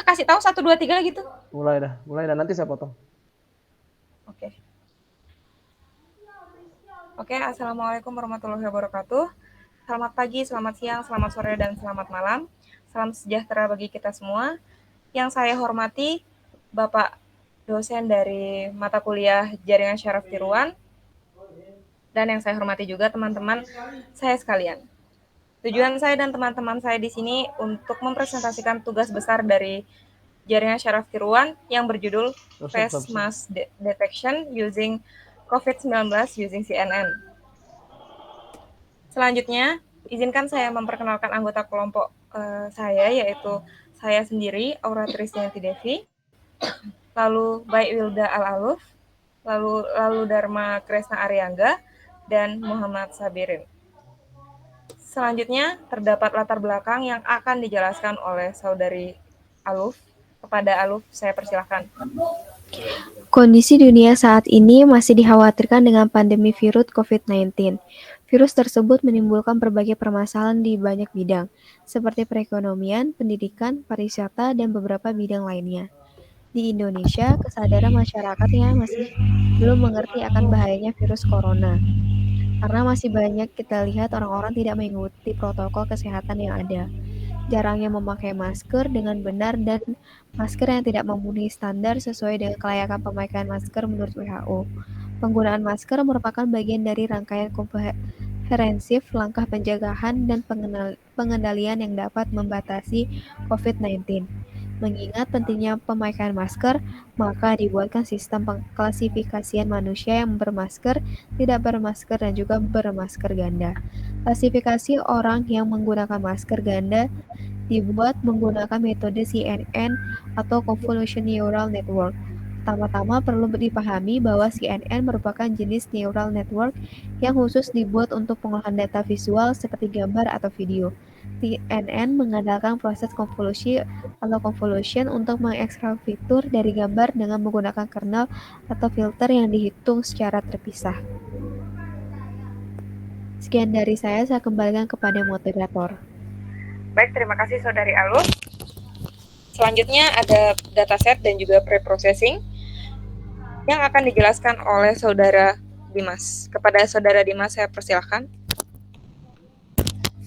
kasih tahu 1, 2, 3 gitu. Mulai dah. Nanti saya potong. Oke. Oke, Assalamualaikum warahmatullahi wabarakatuh. Selamat pagi, selamat siang, selamat sore, dan selamat malam. Salam sejahtera bagi kita semua. Yang saya hormati Bapak dosen dari mata kuliah Jaringan Syaraf Tiruan, dan yang saya hormati juga teman-teman saya sekalian. Tujuan saya dan teman-teman saya di sini untuk mempresentasikan tugas besar dari Jaringan Syaraf Tiruan yang berjudul Face Mask Detection Using COVID-19 Using CNN. Selanjutnya, izinkan saya memperkenalkan anggota kelompok saya, yaitu saya sendiri, Aura Trisyanti Devi, lalu Baik Wilda Al-Aluf, lalu Dharma Kresna Aryangga, dan Muhammad Sabirin. Selanjutnya, terdapat latar belakang yang akan dijelaskan oleh Saudari Aluf. Kepada Aluf, saya persilahkan. Kondisi dunia saat ini masih dikhawatirkan dengan pandemi virus COVID-19. Virus tersebut menimbulkan berbagai permasalahan di banyak bidang, seperti perekonomian, pendidikan, pariwisata, dan beberapa bidang lainnya. Di Indonesia, kesadaran masyarakatnya masih belum mengerti akan bahayanya virus corona, karena masih banyak kita lihat orang-orang tidak mengikuti protokol kesehatan yang ada. Jarangnya memakai masker dengan benar dan masker yang tidak memenuhi standar sesuai dengan kelayakan pemakaian masker menurut WHO. Penggunaan masker merupakan bagian dari rangkaian komprehensif langkah pencegahan dan pengendalian yang dapat membatasi COVID-19. Mengingat pentingnya pemakaian masker, maka dibuatkan sistem pengklasifikasian manusia yang bermasker, tidak bermasker, dan juga bermasker ganda. Klasifikasi orang yang menggunakan masker ganda dibuat menggunakan metode CNN atau Convolution Neural Network. Pertama-tama perlu dipahami bahwa CNN merupakan jenis neural network yang khusus dibuat untuk pengolahan data visual seperti gambar atau video. CNN mengandalkan proses konvolusi atau convolution untuk mengekstrak fitur dari gambar dengan menggunakan kernel atau filter yang dihitung secara terpisah. Sekian dari saya kembalikan kepada moderator. Baik, terima kasih Saudari Aluf. Selanjutnya ada dataset dan juga pre-processing yang akan dijelaskan oleh Saudara Dimas. Kepada Saudara Dimas, saya persilahkan.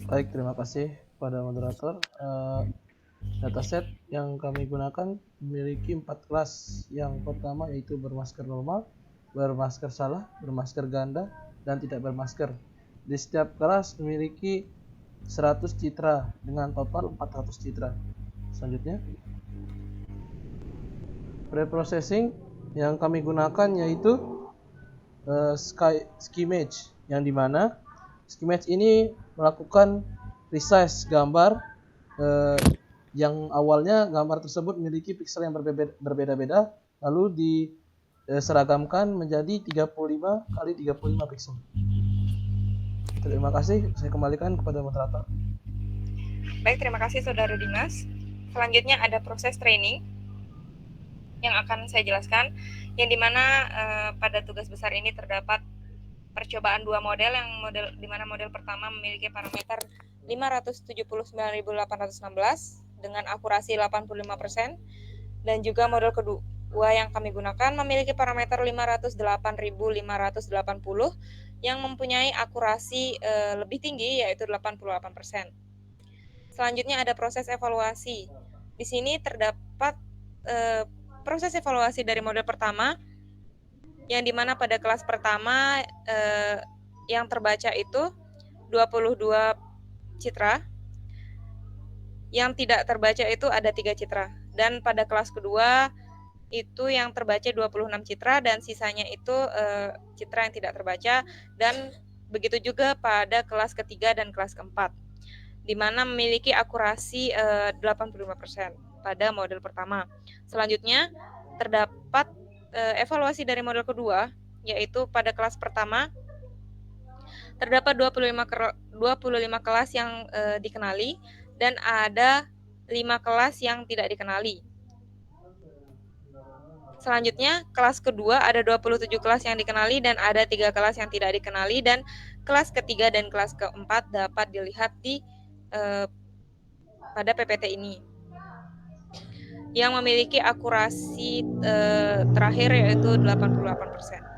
Baik, terima kasih pada moderator. Dataset yang kami gunakan memiliki 4 kelas. Yang pertama yaitu bermasker normal, bermasker salah, bermasker ganda, dan tidak bermasker. Di setiap kelas memiliki 100 citra dengan total 400 citra. Selanjutnya, preprocessing yang kami gunakan yaitu skimage, yang dimana skimage ini melakukan resize gambar yang awalnya gambar tersebut memiliki piksel yang berbeda-beda, lalu diseragamkan menjadi 35 kali 35 piksel. Terima kasih, saya kembalikan kepada moderator. Baik, terima kasih Saudara Dimas. Selanjutnya ada proses training yang akan saya jelaskan, yang dimana pada tugas besar ini terdapat percobaan dua model, dimana model pertama memiliki parameter 579.816 dengan akurasi 85%, dan juga model kedua yang kami gunakan memiliki parameter 508.580 yang mempunyai akurasi lebih tinggi, yaitu 88%. Selanjutnya ada proses evaluasi. Di sini terdapat proses evaluasi dari model pertama, yang dimana pada kelas pertama yang terbaca itu 22 citra, yang tidak terbaca itu ada 3 citra, dan pada kelas kedua itu yang terbaca 26 citra dan sisanya itu citra yang tidak terbaca, dan begitu juga pada kelas ketiga dan kelas keempat, di mana memiliki akurasi 85% pada model pertama. Selanjutnya terdapat evaluasi dari model kedua, yaitu pada kelas pertama terdapat 25 kelas yang dikenali, dan ada 5 kelas yang tidak dikenali. Selanjutnya, kelas kedua ada 27 kelas yang dikenali dan ada 3 kelas yang tidak dikenali, dan kelas ketiga dan kelas keempat dapat dilihat di pada PPT ini. yang memiliki akurasi terakhir yaitu 88%.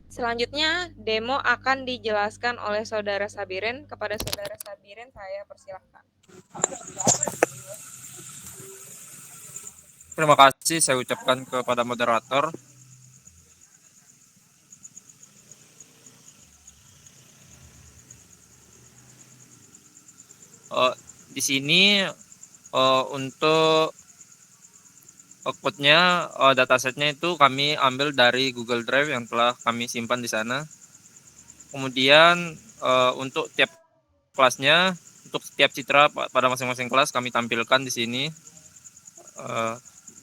Selanjutnya, demo akan dijelaskan oleh Saudara Sabirin. Kepada Saudara Sabirin, saya persilahkan. Terima kasih saya ucapkan kepada moderator. Di sini untuk outputnya, datasetnya itu kami ambil dari Google Drive yang telah kami simpan di sana. Kemudian untuk tiap kelasnya, untuk setiap citra pada masing-masing kelas kami tampilkan di sini.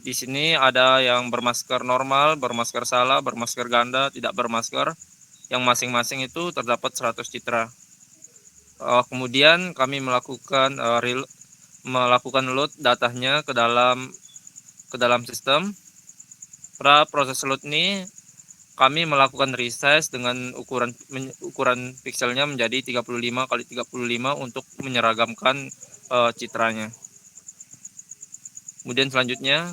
Di sini ada yang bermasker normal, bermasker salah, bermasker ganda, tidak bermasker. Yang masing-masing itu terdapat 100 citra. Kemudian kami melakukan load datanya ke dalam sistem. Pada proses load ini kami melakukan resize dengan ukuran pixelnya menjadi 35 kali 35 untuk menyeragamkan citranya. Kemudian selanjutnya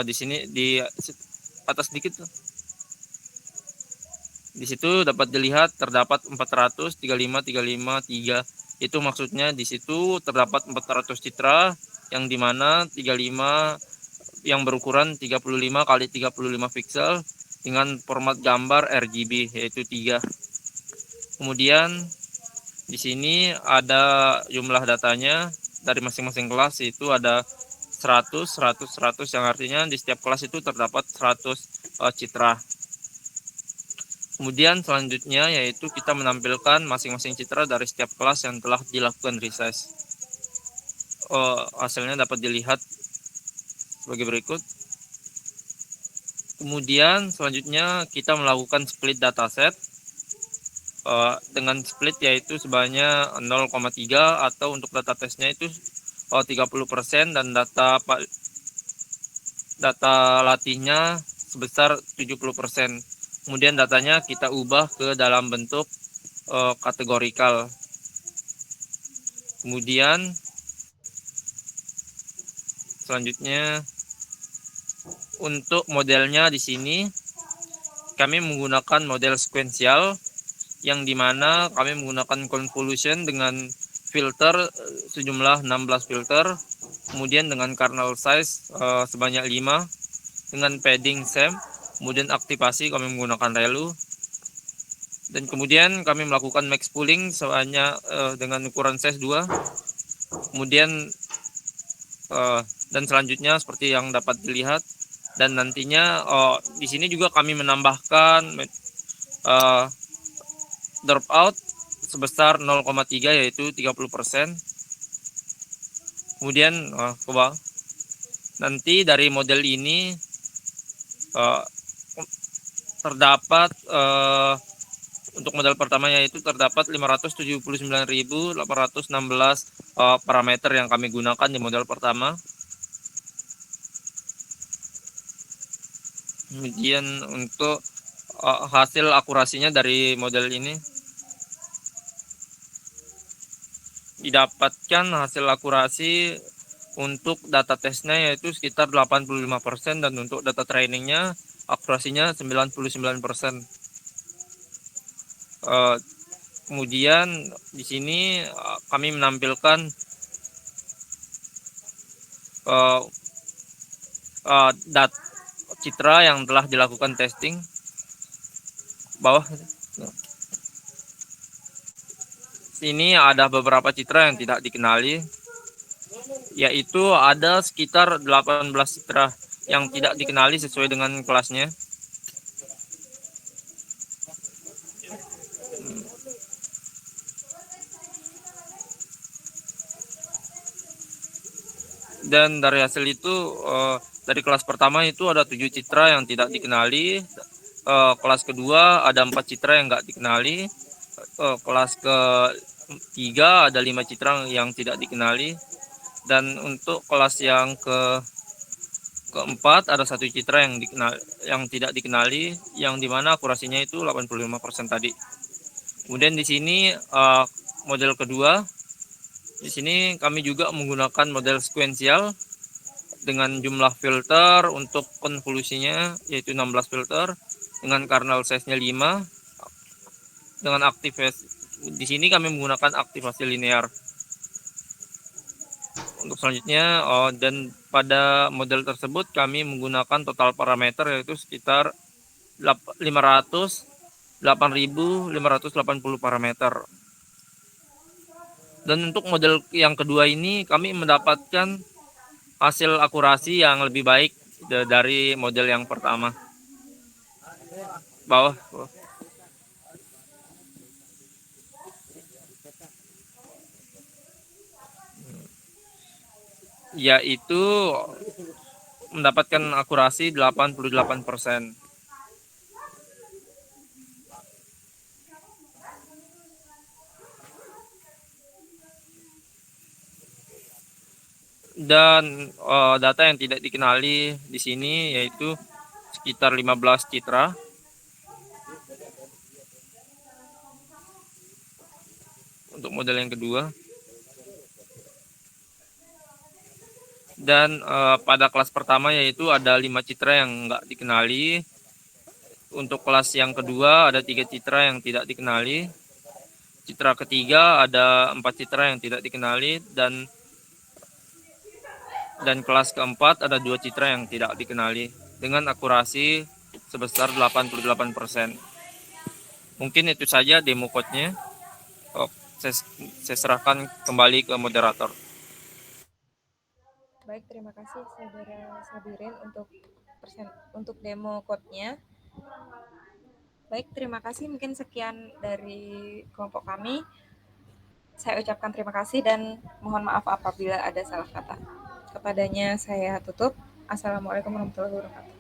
di sini di atas sedikit, di situ dapat dilihat terdapat 400 35 35 3. Itu maksudnya di situ terdapat 400 citra yang dimana 35 yang berukuran 35 kali 35 pixel dengan format gambar RGB yaitu 3. Kemudian di sini ada jumlah datanya dari masing-masing kelas, itu ada 100 100 100 yang artinya di setiap kelas itu terdapat 100 citra. Kemudian selanjutnya yaitu kita menampilkan masing-masing citra dari setiap kelas yang telah dilakukan resize. Hasilnya dapat dilihat sebagai berikut. Kemudian selanjutnya kita melakukan split dataset dengan split yaitu sebanyak 0,3 atau untuk data tesnya itu 30% dan data latihnya sebesar 70%. Kemudian datanya kita ubah ke dalam bentuk kategorikal. Kemudian selanjutnya untuk modelnya di sini kami menggunakan model sequential yang dimana kami menggunakan convolution dengan filter sejumlah 16 filter, kemudian dengan kernel size sebanyak 5, dengan padding same, kemudian aktivasi kami menggunakan ReLU, dan kemudian kami melakukan max pooling sebanyak dengan ukuran size 2, kemudian dan selanjutnya seperti yang dapat dilihat. Dan nantinya di sini juga kami menambahkan dropout sebesar 0,3 yaitu 30%. Kemudian nanti dari model ini terdapat untuk model pertamanya itu terdapat 579.816 parameter yang kami gunakan di model pertama. Kemudian untuk hasil akurasinya dari model ini didapatkan hasil akurasi untuk data tesnya yaitu sekitar 85% dan untuk data trainingnya akurasinya 99%. Kemudian di sini kami menampilkan citra yang telah dilakukan testing bawah. Sini ada beberapa citra yang tidak dikenali, yaitu ada sekitar 18 citra yang tidak dikenali sesuai dengan kelasnya. Dan dari hasil itu dari kelas pertama itu ada 7 citra yang tidak dikenali, kelas kedua ada 4 citra yang nggak dikenali, kelas ketiga ada 5 citra yang tidak dikenali, dan untuk kelas yang keempat ada 1 citra yang tidak dikenali, yang dimana akurasinya itu 85% tadi. Kemudian di sini model kedua Di sini kami juga menggunakan model sekuensial dengan jumlah filter untuk konvolusinya yaitu 16 filter dengan kernel size-nya 5 dengan aktivasi. Di sini kami menggunakan aktivasi linear. Untuk selanjutnya, dan pada model tersebut kami menggunakan total parameter yaitu sekitar 8.580 parameter. Dan untuk model yang kedua ini kami mendapatkan hasil akurasi yang lebih baik dari model yang pertama. Bawah. Yaitu mendapatkan akurasi 88%. Dan data yang tidak dikenali di sini yaitu sekitar 15 citra. Untuk model yang kedua. Dan pada kelas pertama yaitu ada 5 citra yang nggak dikenali. Untuk kelas yang kedua ada 3 citra yang tidak dikenali. Citra ketiga ada 4 citra yang tidak dikenali, dan kelas keempat ada 2 citra yang tidak dikenali dengan akurasi sebesar 88%. Mungkin itu saja demo code-nya. Saya serahkan kembali ke moderator. Baik, terima kasih Saudara Sabirin untuk demo code-nya. Baik, terima kasih. Mungkin sekian dari kelompok kami. Saya ucapkan terima kasih dan mohon maaf apabila ada salah kata. Kepadanya saya tutup. Assalamualaikum warahmatullahi wabarakatuh.